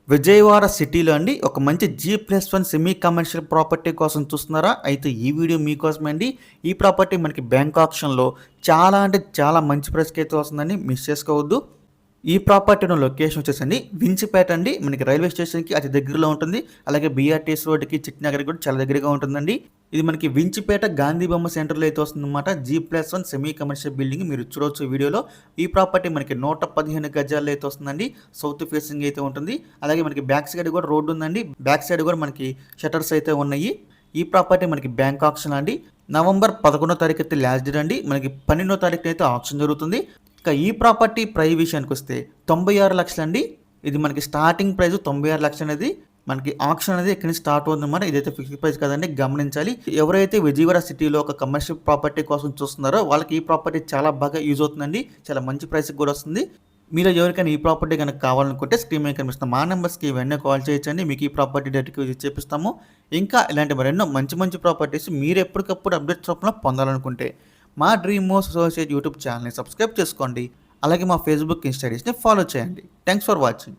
విజయవాడ సిటీలో అండి ఒక మంచి G+1 సెమీ కమర్షియల్ ప్రాపర్టీ కోసం చూస్తున్నారా? అయితే ఈ వీడియో మీకోసమే అండి. ఈ ప్రాపర్టీ మనకి బ్యాంక్ ఆక్షన్‌లో చాలా అంటే చాలా మంచి ప్రైస్‌కి అయితే వస్తుందండి. మిస్ చేసుకోవద్దు. ఈ ప్రాపర్టీ ఉన్న లొకేషన్ వచ్చేసండి వించిపేట అండి. మనకి రైల్వే స్టేషన్‌కి అతి దగ్గరలో ఉంటుంది. అలాగే బీఆర్టీఎస్ రోడ్‌కి, చిట్నగర్‌కి కూడా చాలా దగ్గరగా ఉంటుందండి. ఇది మనకి వించిపేట గాంధీ బొమ్మ సెంటర్‌లో అయితే వస్తుందన్నమాట. G+1 సెమీ కమర్షియల్ బిల్డింగ్ మీరు చూడొచ్చు ఈ వీడియోలో. ఈ ప్రాపర్టీ మనకి 115 గజాల్లో అయితే వస్తుందండి. సౌత్ ఫేసింగ్ అయితే ఉంటుంది. అలాగే మనకి బ్యాక్ సైడ్ కూడా రోడ్డు ఉందండి. బ్యాక్ సైడ్ కూడా మనకి షట్టర్స్ అయితే ఉన్నాయి. ఈ ప్రాపర్టీ మనకి బ్యాంక్ ఆక్షన్ అండి. నవంబర్ 11వ తారీఖు అయితే లాస్ట్ డేట్ అండి. మనకి 12వ తారీఖు అయితే ఆక్షన్ జరుగుతుంది. ఇక ఈ ప్రాపర్టీ ప్రైస్ విషయానికి వస్తే 96 లక్షలు అండి. ఇది మనకి స్టార్టింగ్ ప్రైస్ 96 లక్షలు అనేది మనకి ఆక్షన్ అనేది ఇక్కడ నుంచి స్టార్ట్ అవుతుందన్నమాట. ఇదైతే ఫిక్స్డ్ ప్రైస్ కదండి, గమనించాలి. ఎవరైతే విజయవాడ సిటీలో ఒక కమర్షియల్ ప్రాపర్టీ కోసం చూస్తున్నారో వాళ్ళకి ఈ ప్రాపర్టీ చాలా బాగా యూజ్ అవుతుందండి. చాలా మంచి ప్రైస్కి కూడా వస్తుంది. మీరు ఎవరికైనా ఈ ప్రాపర్టీ కనుక కావాలనుకుంటే స్క్రీన్ మీద కనిపిస్తున్న మా నెంబర్స్కి వెంటనే కాల్ చేయొచ్చండి. మీకు ఈ ప్రాపర్టీ డైరెక్ట్గా చేపిస్తాము. ఇంకా ఇలాంటి మరెన్నో మంచి మంచి ప్రాపర్టీస్ మీరు ఎప్పటికప్పుడు అప్డేట్స్ రూపంలో పొందాలనుకుంటే మా డ్రీమ్ మోస్ అసోసియేట్ యూట్యూబ్ ఛానల్ని సబ్స్క్రైబ్ చేసుకోండి. అలాగే మా ఫేస్బుక్ ఇన్స్టాగ్రామ్ని ఫాలో చేయండి. Thanks for watching.